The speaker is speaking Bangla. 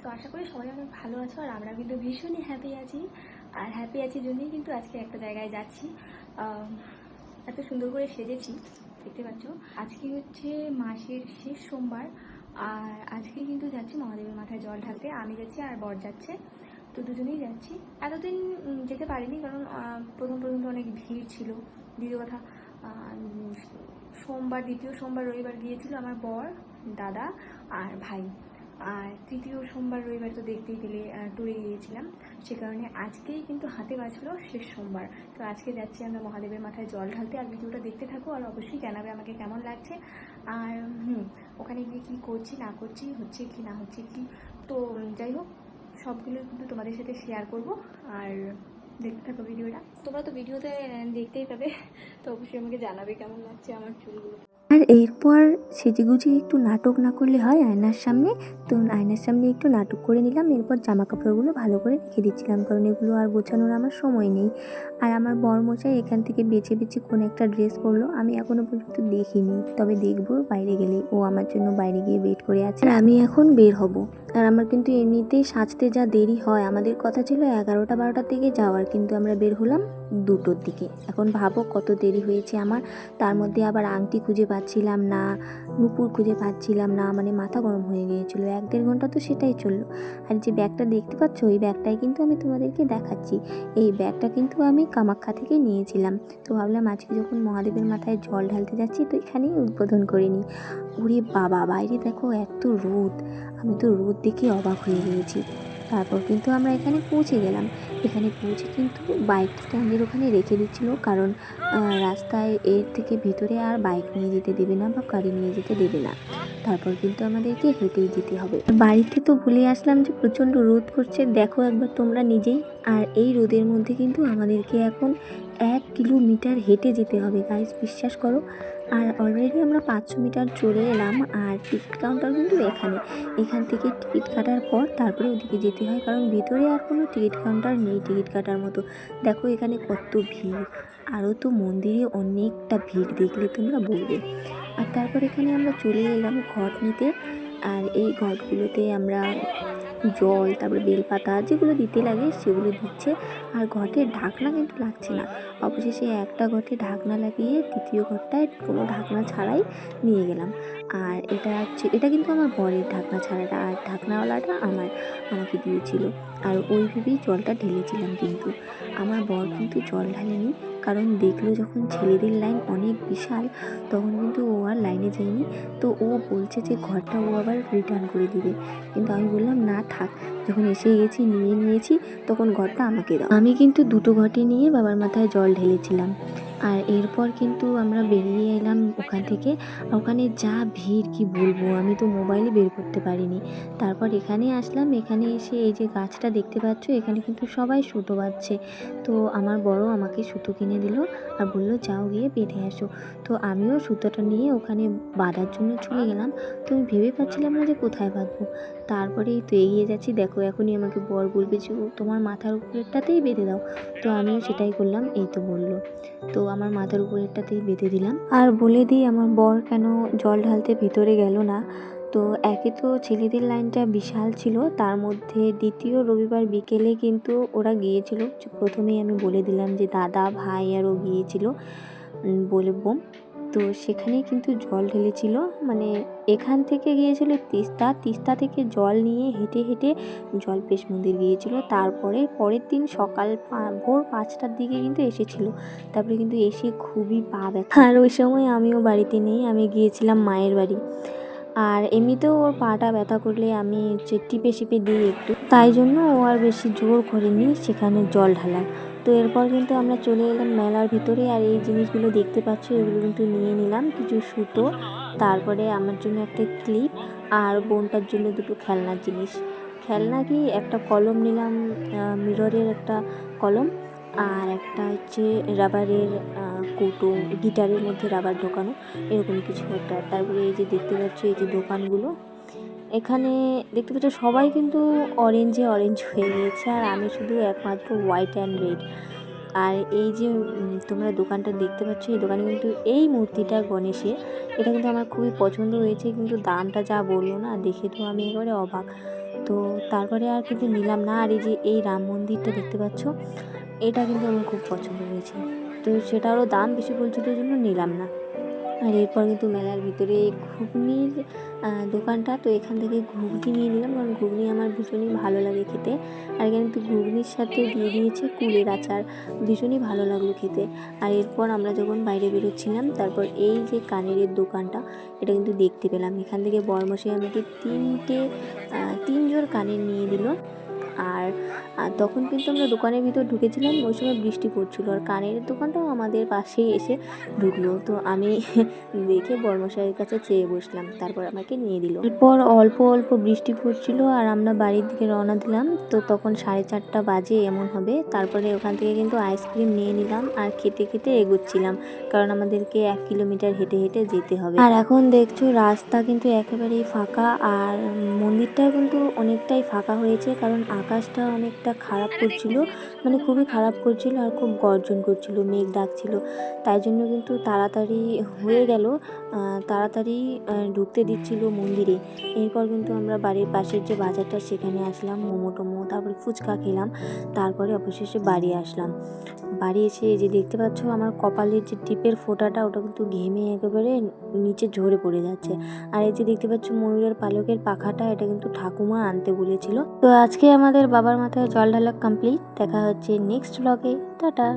তো আশা করি সবাই অনেক ভালো আছো, আর আমরা কিন্তু ভীষণই হ্যাপি আছি। আর হ্যাপি আছি জন্যই কিন্তু আজকে একটা জায়গায় যাচ্ছি। এত সুন্দর করে সেজেছি, দেখতে পাচ্ছ। আজকে হচ্ছে মাসের শেষ সোমবার, আর আজকে কিন্তু যাচ্ছি মহাদেবের মাথায় জল ঢালতে। আমি যাচ্ছি আর বর যাচ্ছে, তো দুজনেই যাচ্ছি। এতদিন যেতে পারিনি, কারণ প্রথম তো অনেক ভিড় ছিল। দ্বিতীয় কথা, দ্বিতীয় সোমবার রবিবার গিয়েছিল আমার বর, দাদা আর ভাই। আর তৃতীয় সোমবার রবিবার তো দেখতেই পেলে ট্যুরে গিয়েছিলাম। সে কারণে আজকেই কিন্তু হাতে বাঁচলো শেষ সোমবার। তো আজকে যাচ্ছি আমরা মহাদেবের মাথায় জল ঢালতে। আর ভিডিওটা দেখতে থাকো, আর অবশ্যই জানাবে আমাকে কেমন লাগছে। আর ওখানে গিয়ে কী করছি না করছি, হচ্ছে কি না হচ্ছে কি, তো যাই হোক সবগুলো কিন্তু তোমাদের সাথে শেয়ার করব। আর দেখতে থাকো ভিডিওটা। তোমরা তো ভিডিওতে দেখতেই পাবে, তো অবশ্যই আমাকে জানাবে কেমন লাগছে আমার চুলগুলো। আর এরপর সেজেগুজে একটু নাটক না করলে হয় আয়নার সামনে। তো আয়নার সামনে একটু নাটক করে নিলাম। এরপর জামা কাপড়গুলো ভালো করে রেখে দিচ্ছিলাম, কারণ এগুলো আর গোছানোর আমার সময় নেই। আর আমার বরমশাই এখান থেকে বেছে বেছে কোন একটা ড্রেস পরলো, আমি এখনও পর্যন্ত দেখিনি, তবে দেখবো বাইরে গেলে। ও আমার জন্য বাইরে গিয়ে ওয়েট করে আছে, আর আমি এখন বের হব। আর আমার কিন্তু এমনিতেই সাজতে যা দেরি হয়, আমাদের কথা ছিল 11টা-12টার দিকে যাওয়ার, কিন্তু আমরা বের হলাম 2টোর দিকে। এখন ভাবো কত দেরি হয়েছে আমার। তার মধ্যে আবার আংটি খুঁজে পাচ্ছিলাম না, নুপুর খুঁজে পাচ্ছিলাম না, মানে মাথা গরম হয়ে গিয়েছিলো। 1-1.5 ঘন্টা তো সেটাই চললো। আর যে ব্যাগটা দেখতে পাচ্ছ, ওই ব্যাগটাই কিন্তু আমি তোমাদেরকে দেখাচ্ছি। এই ব্যাগটা কিন্তু আমি কামাখ্যা থেকে নিয়েছিলাম। তো ভাবলাম আজকে যখন মহাদেবের মাথায় জল ঢালতে যাচ্ছি, তো এখানেই উদ্বোধন করে নিই। ওরে বাবা, বাইরে দেখো এত রোদ, আমি তো রোদ দেখে অবাক হয়ে গিয়েছি। তারপর কিন্তু আমরা এখানে পৌঁছে গেলাম। এখানে পৌঁছে কিন্তু বাইক স্ট্যান্ডের ওখানে রেখে দিচ্ছিলো, কারণ রাস্তায় এর থেকে ভিতরে আর বাইক নিয়ে যেতে দেবে না বা গাড়ি নিয়ে যেতে দেবে না। তারপর কিন্তু আমাদেরকে হেঁটেই যেতে হবে। বাড়িতে তো ভুলে আসলাম যে প্রচণ্ড রোদ করছে, দেখো একবার তোমরা নিজেই। আর এই রোদের মধ্যে কিন্তু আমাদেরকে এখন 1 কিলোমিটার হেঁটে যেতে হবে গাইস, বিশ্বাস করো। আর অলরেডি আমরা 500 মিটার চলে এলাম। আর টিকিট কাউন্টার কিন্তু এখান থেকে টিকিট কাটার পর তারপরে ওদিকে যেতে হয়, কারণ ভেতরে আর কোনো টিকিট কাউন্টার নেই টিকিট কাটার মতো। দেখো এখানে কত ভিড়, আরও তো মন্দিরে অনেকটা ভিড়, দেখলে তোমরা বলবে। আর তারপর এখানে আমরা চলে এলাম ঘট নিতে। আর এই ঘটগুলোতে আমরা জল, তারপরে বেলপাতা যেগুলো দিতে লাগে সেগুলো দিচ্ছে। আর ঘটের ঢাকনা কিন্তু লাগছে না। অবশেষে একটা ঘটে ঢাকনা লাগিয়ে দ্বিতীয় ঘরটায় কোনো ঢাকনা ছাড়াই নিয়ে গেলাম। আর এটা কিন্তু আমার বরের ঢাকনা ছাড়াটা, আর ঢাকনাওয়ালাটা আমাকে দিয়েছিল। আর ওই ভেবেই জলটা ঢেলেছিলাম, কিন্তু আমার বর কিন্তু জল ঢালেনি, কারণ দেখলো যখন ছেলেদের লাইন অনেক বিশাল, তখন কিন্তু ও আর লাইনে যায়নি। তো ও বলছে যে ঘরটা ও আবার রিটার্ন করে দিবে, কিন্তু আমি বললাম না থাক, যখন এসে গেছি নিয়ে নিয়েছি, তখন ঘরটা আমাকে দাও। আমি কিন্তু 2টো ঘটি নিয়ে বাবার মাথায় জল ঢেলেছিলাম। আর এরপর কিন্তু আমরা বেরিয়ে এলাম ওখান থেকে। ওখানে যা ভিড় কি বলবো, আমি তো মোবাইলে বের করতে পারিনি। তারপর এখানে আসলাম, এখানে এসে এই যে গাছটা দেখতে পাচ্ছ, এখানে কিন্তু সবাই সুতো বাঁধছে। তো আমার বড় আমাকে সুতো কিনে দিল আর বললো যাও গিয়ে বেঁধে আসো। তো আমিও সুতোটা নিয়ে ওখানে বাঁধার জন্য চলে গেলাম। তো আমি ভেবে পাচ্ছিলাম না যে কোথায় বাঁধবো। তারপরেই তো এগিয়ে যাচ্ছি, দেখো এখনই আমাকে বর বলবে যে তোমার মাথার উপরেরটাতেই বেঁধে দাও। তো আমিও সেটাই করলাম, এই তো বললো। তো আমার মাথার উপরেরটাতেই বেঁধে দিলাম। আর বলে দিই আমার বর কেন জল ঢালতে ভেতরে গেল না। তো একে তো ছেলেদের লাইনটা বিশাল ছিল, তার মধ্যে দ্বিতীয় রবিবার বিকেলে কিন্তু ওরা গিয়েছিল। প্রথমেই আমি বলে দিলাম যে দাদা, ভাই আর ও গিয়েছিল বলবো। তো সেখানে কিন্তু জল ঢেলেছিল, মানে এখান থেকে গিয়েছিল তিস্তা থেকে জল নিয়ে হেঁটে হেঁটে জলপেশ মন্দির গিয়েছিল। তারপরে পরের দিন সকাল ভোর 5টার দিকে কিন্তু এসেছিল। তারপরে কিন্তু এসে খুবই পা ব্যথা, আর ওই সময় আমিও বাড়িতে নেই, আমি গিয়েছিলাম মায়ের বাড়ি। আর এমনিতেও ওর পাটা ব্যথা করলে আমি টিপে শিপে দিই একটু, তাই জন্য ও আর বেশি জোর করেনি সেখানে জল ঢালার। তো এরপর কিন্তু আমরা চলে এলাম মেলার ভিতরে। আর এই জিনিসগুলো দেখতে পাচ্ছ, এগুলো কিন্তু নিয়ে নিলাম, কিছু সুতো, তারপরে আমার জন্য একটা ক্লিপ, আর বোনটার জন্য 2টো খেলনার জিনিস। খেলনা কি, একটা কলম নিলাম, মিররের একটা কলম, আর একটা হচ্ছে রাবারের কৌটো, গিটারের মধ্যে রাবার ঢোকানো, এরকম কিছু একটা। তারপরে এই যে দেখতে পাচ্ছ এই যে দোকানগুলো, এখানে দেখতে পাচ্ছ সবাই কিন্তু অরেঞ্জ হয়ে গিয়েছে, আর আমি শুধু একমাত্র হোয়াইট অ্যান্ড রেড। আর এই যে তোমরা দোকানটা দেখতে পাচ্ছ, এই দোকানে কিন্তু এই মূর্তিটা গণেশের, এটা কিন্তু আমার খুবই পছন্দ হয়েছে, কিন্তু দামটা যা বললো না, দেখে তো আমি একেবারে অবাক। তো তারপরে আর কিন্তু নিলাম না। আর এই যে এই রাম মন্দিরটা দেখতে পাচ্ছ, এটা কিন্তু আমার খুব পছন্দ হয়েছে, তো সেটারও দাম বেশি বলছিল, ওই জন্য নিলাম না। আর এরপর কিন্তু মেলার ভিতরে ঘুগনির দোকানটা, তো এখান থেকে ঘুগনি নিয়ে নিলাম, কারণ ঘুগনি আমার ভীষণই ভালো লাগে খেতে। আর এখানে কিন্তু ঘুগনির সাথে দিয়ে দিয়েছে কুলের আচার, ভীষণই ভালো লাগলো খেতে। আর এরপর আমরা যখন বাইরে বেরোচ্ছিলাম, তারপর এই যে কানের দোকানটা, এটা কিন্তু দেখতে পেলাম। এখান থেকে বরমশাই আমাকে তিন জোড় কানের নিয়ে দিল। আর তখন কিন্তু আমরা দোকানের ভিতর ঢুকেছিলাম, ওই সময় বৃষ্টি পড়ছিল, আর কানের দোকানটাও আমাদের পাশেই এসে ঢুকলো। তো আমি দেখে বর্মশাইয়ের কাছে চেয়ে বসলাম, তারপর আমাকে নিয়ে দিল। এরপর অল্প অল্প বৃষ্টি পড়ছিল, আর আমরা বাড়ির দিকে রওনা দিলাম। তো তখন 4:30 বাজে এমন হবে। তারপরে ওখান থেকে কিন্তু আইসক্রিম নিয়ে নিলাম, আর খেতে খেতে এগোচ্ছিলাম, কারণ আমাদেরকে 1 কিলোমিটার হেঁটে হেঁটে যেতে হবে। আর এখন দেখছো রাস্তা কিন্তু একেবারেই ফাঁকা, আর মন্দিরটাও কিন্তু অনেকটাই ফাঁকা হয়েছে, কারণ আকাশটা অনেকটা খারাপ করছিল, মানে খুবই খারাপ করছিল, আর খুব গর্জন করছিল, মেঘ ডাকছিল। তাই জন্য কিন্তু তাড়াতাড়ি হয়ে গেল, তাড়াতাড়ি ঢুকতে দিচ্ছিল মন্দিরে। এরপর কিন্তু আমরা বাড়ির পাশের যে বাজারটা, সেখানে আসলাম, মোমো টোমো, তারপরে ফুচকা খেলাম, তারপরে অবশেষে বাড়ি আসলাম। বাড়ি এসে এই যে দেখতে পাচ্ছ আমার কপালের যে টিপের ফোঁটাটা, ওটা কিন্তু ঘেমে একেবারে নিচে ঝরে পড়ে যাচ্ছে। আর এই যে দেখতে পাচ্ছ ময়ূরের পালকের পাখাটা, এটা কিন্তু ঠাকুমা আনতে বলেছিল। তো আজকে আমাদের বাবার মাথায় জল ঢালা কমপ্লিট। দেখা হচ্ছে নেক্সট ব্লগে। টাটা।